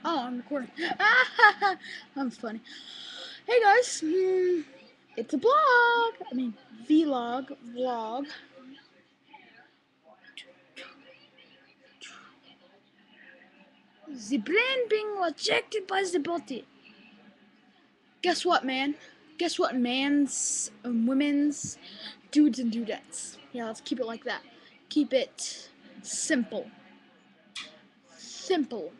Oh, I'm recording. I'm funny. Hey guys, it's a vlog. I mean, vlog. The brain being rejected by the body. Guess what, man? Guess what, man's and women's, dudes and dudettes. Yeah, let's keep it like that. Keep it simple. Simple.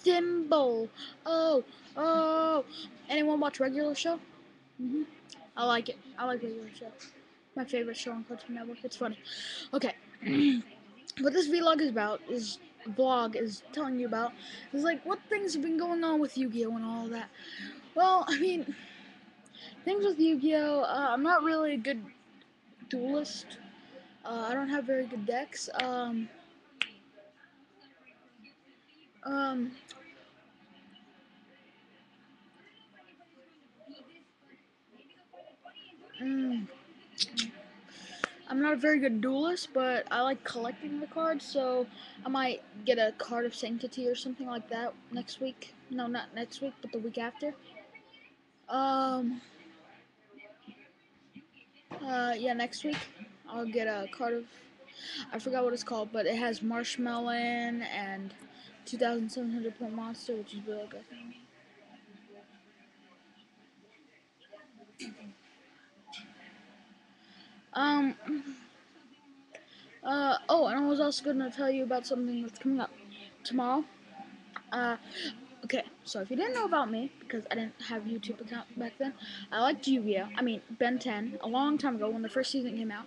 Simple. Oh, oh. Anyone watch regular show? I like it. I like regular show. My favorite show on Cartoon Network. It's funny. Okay. What this vlog is telling you about is like what things have been going on with Yu-Gi-Oh and all of that. Well, I mean, things with Yu-Gi-Oh. I'm not really a good duelist. I don't have very good decks. Um, mm, I'm not a very good duelist, but I like collecting the cards, so I might get a card of Sanctity or something like that next week. No, not next week, but the week after. Um, yeah, next week I'll get a card of, I forgot what it's called, but it has Marshmallow and 2,700 point monster, which is really good. Um, oh, and I was also going to tell you about something that's coming up tomorrow. Uh, okay, so if you didn't know about me, because I didn't have a YouTube account back then, I liked Yu-Gi-Oh! I mean, Ben 10, a long time ago when the first season came out.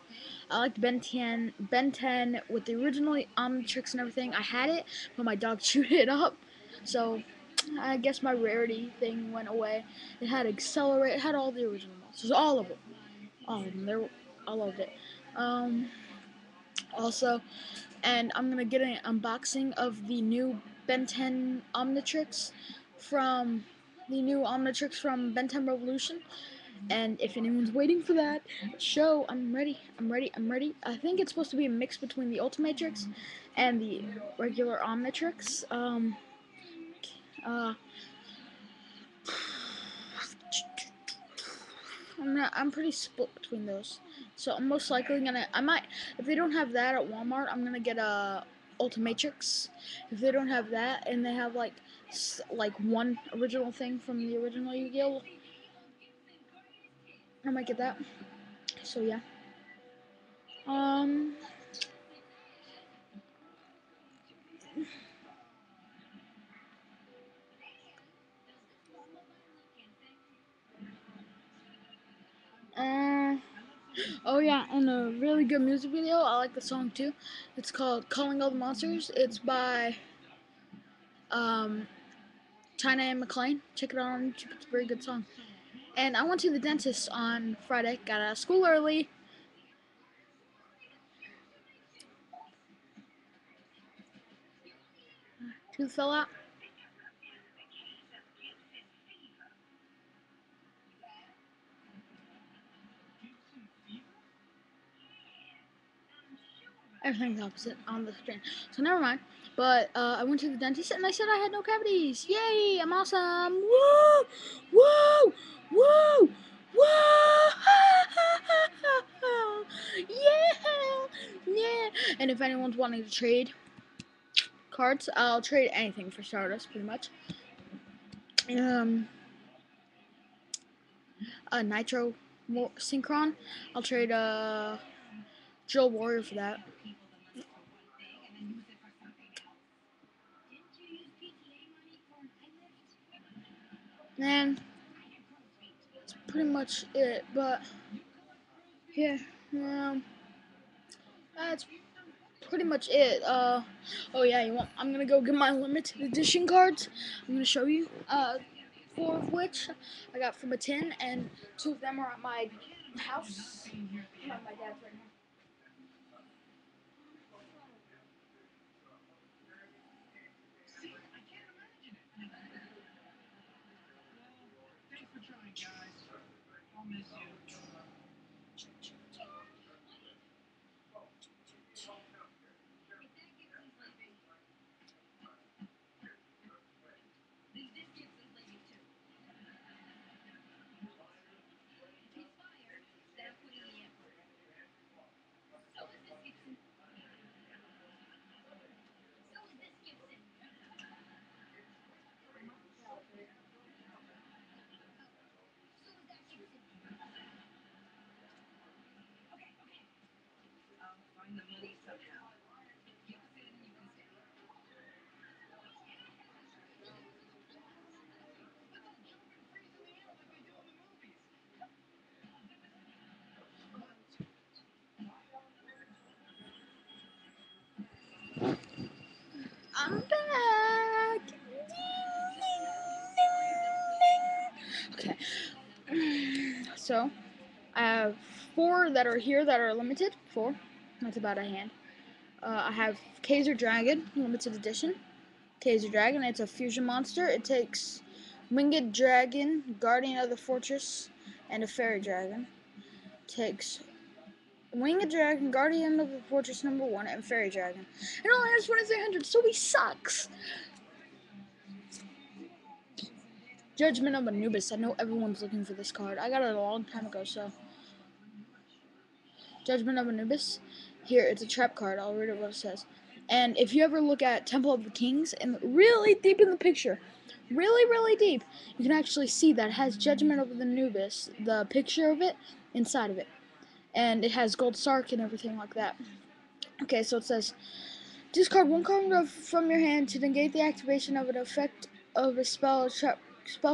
I liked Ben 10 with the original Omnitrix and everything. I had it, but my dog chewed it up, so I guess my rarity thing went away. It had Accelerate, it had all the original monsters, all of them. I loved it. Um, also, and I'm gonna get an unboxing of the new Ben 10 Omnitrix from Ben 10 Revolution. And if anyone's waiting for that show, I'm ready. I think it's supposed to be a mix between the Ultimatrix and the regular Omnitrix. Uh, I'm pretty split between those. So I'm most likely I might, if they don't have that at Walmart, I'm gonna get a Ultimatrix. If they don't have that and they have like one original thing from the original Yu-Gi-Oh, I might get that. So yeah. Um. Uh. Oh yeah, and a really good music video. I like the song too. It's called "Calling All the Monsters." It's by um China and McClain. Check it out on YouTube. It's a very good song. And I went to the dentist on Friday. Got out of school early. Tooth fell out. Everything's opposite on the screen. So never mind. But I went to the dentist and they said I had no cavities. Yay! I'm awesome. Woo! Woo! Woo! Woo! Yeah! Yeah! And if anyone's wanting to trade cards, I'll trade anything for Stardust, pretty much. A Nitro Synchron. I'll trade Drill Warrior for that. And that's pretty much it. But yeah, that's pretty much it. Oh yeah, I'm gonna go get my limited edition cards. I'm gonna show you. Four of which I got from a tin, and two of them are at my house. Not my dad's right now. So I have 4 that are here that are limited. 4. That's about a hand. I have Kaiser Dragon, limited edition. Kaiser Dragon, it's a fusion monster. It takes Winged Dragon, Guardian of the Fortress, and a Fairy Dragon. Takes Winged Dragon, Guardian of the Fortress #1, and Fairy Dragon. It only has 2300, so he sucks! Judgment of Anubis. I know everyone's looking for this card. I got it a long time ago, so. Judgment of Anubis. Here, it's a trap card. I'll read it what it says. And if you ever look at Temple of the Kings, and really deep in the picture, really deep, you can actually see that it has Judgment of Anubis, the picture of it, inside of it. And it has Gold Sark and everything like that. Okay, so it says, discard 1 card from your hand to negate the activation of an effect of a spell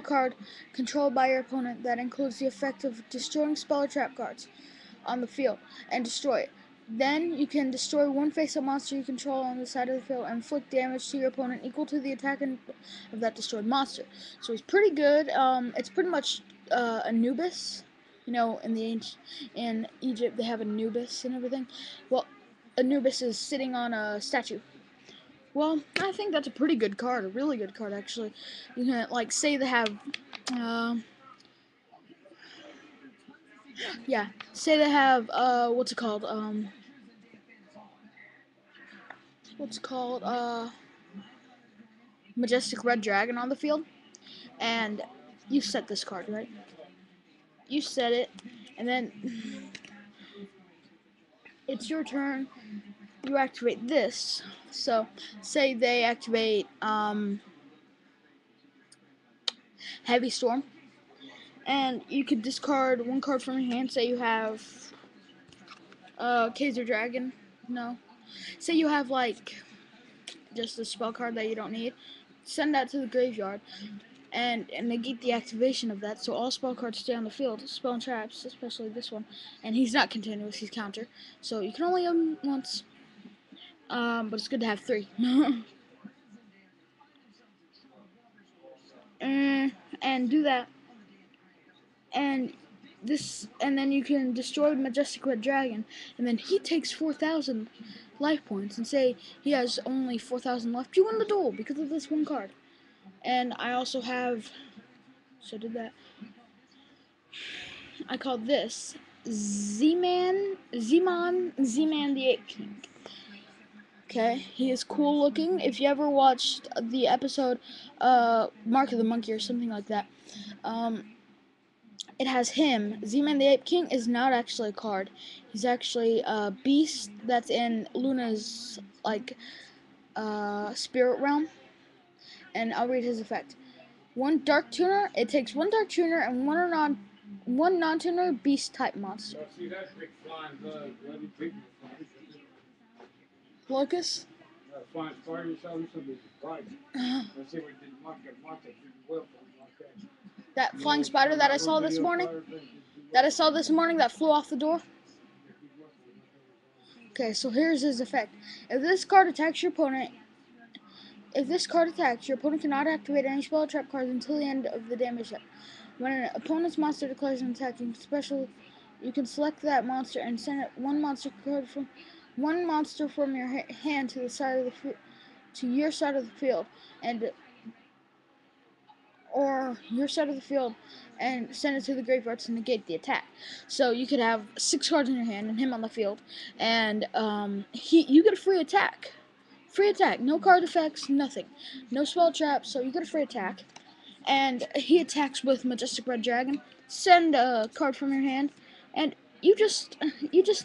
card controlled by your opponent that includes the effect of destroying spell or trap cards on the field and destroy it. Then you can destroy 1 face-up monster you control on the side of the field and inflict damage to your opponent equal to the attack of that destroyed monster. So he's pretty good. It's pretty much Anubis. You know, in Egypt they have Anubis and everything. Well, Anubis is sitting on a statue. Well, I think that's a pretty good card, a really good card actually. You can like say they have yeah, say they have what's it called? Majestic Red Dragon on the field, and you set this card, right? You set it, and then it's your turn. You activate this. So, say they activate Heavy Storm, and you could discard 1 card from your hand. Say you have Kaiser Dragon. No. Say you have like just a spell card that you don't need. Send that to the graveyard. And negate the activation of that, so all spell cards stay on the field. Spell and traps, especially this one. And he's not continuous, he's counter. So you can only once. But it's good to have 3. And do that. And then you can destroy Majestic Red Dragon, and then he takes 4,000 life points, and say he has only 4,000 left. You win the duel because of this 1 card. And I also have, so I did that. I call this Z-Man the Ape King. Okay, he is cool looking. If you ever watched the episode Mark of the Monkey or something like that, it has him. Z-Man the Ape King is not actually a card. He's actually a beast that's in Luna's like spirit realm. And I'll read his effect. 1 Dark Tuner. It takes 1 Dark Tuner and 1 non-tuner beast type monster. See that big flying bloody people. Locust? Flying spider or something right. Let's see what did well like that. That flying spider that I saw this morning? That flew off the door? Okay, so here's his effect. If this card attacks your opponent, cannot activate any spell or trap cards until the end of the damage step. When an opponent's monster declares an attack, you can select that monster and send it 1 monster from your hand to your side of the field, or your side of the field, and send it to the graveyard to negate the attack. So you could have 6 cards in your hand and him on the field, and you get a free attack. No card effects, nothing. No spell traps, so you get a free attack. And he attacks with Majestic Red Dragon. Send a card from your hand, and you just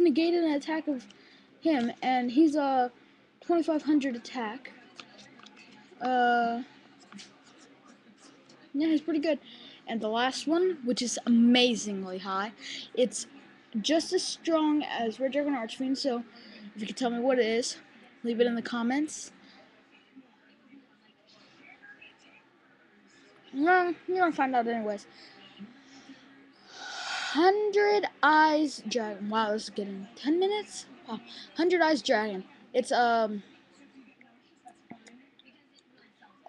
negated an attack of him, and he's a 2,500 attack. Yeah, he's pretty good. And the last one, which is amazingly high, it's just as strong as Red Dragon Archfiend. So if you could tell me what it is, leave it in the comments. No, you're gonna find out anyways. 100 Eyes Dragon. Wow, this is getting 10 minutes? Wow. 100 Eyes Dragon. It's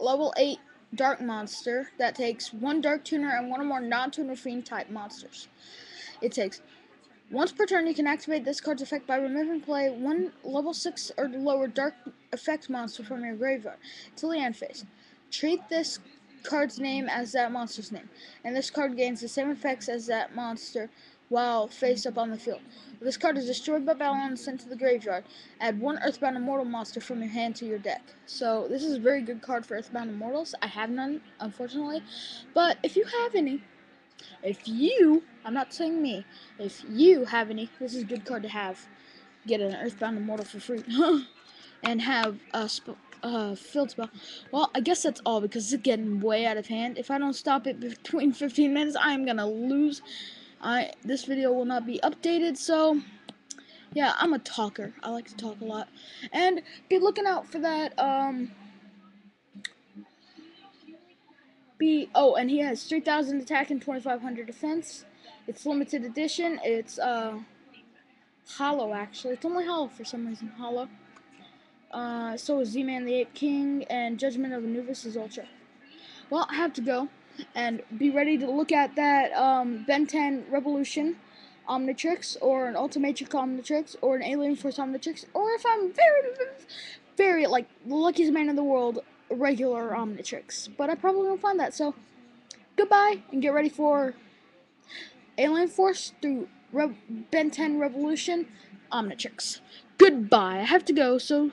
level 8 dark monster that takes 1 dark tuner and 1 or more non-tuner fiend type monsters. It takes once per turn. You can activate this card's effect by removing play one level 6 or lower dark effect monster from your graveyard till the end phase. Treat this card's name as that monster's name, and this card gains the same effects as that monster while face up on the field. If this card is destroyed by battle and sent to the graveyard, add one Earthbound Immortal monster from your hand to your deck. So this is a very good card for Earthbound Immortals. I have none, unfortunately, but if you have any, I'm not saying me, if you have any, this is a good card to have. Get an Earthbound Immortal for free. And have a field spell. Well, I guess that's all because it's getting way out of hand. If I don't stop it between 15 minutes, I'm gonna lose. This video will not be updated, so yeah, I'm a talker. I like to talk a lot. And be looking out for that, and he has 3,000 attack and 2,500 defense. It's limited edition. It's, hollow, actually. It's only hollow for some reason. Hollow. So is Z-Man the Ape King, and Judgment of Anubis is Ultra. Well, I have to go, and be ready to look at that, Ben 10 Revolution Omnitrix, or an Ultimatrix Omnitrix, or an Alien Force Omnitrix, or if I'm very, like, the luckiest man in the world, a regular Omnitrix. But I probably won't find that, so goodbye, and get ready for Alien Force through Ben 10 Revolution Omnitrix. Goodbye. I have to go, so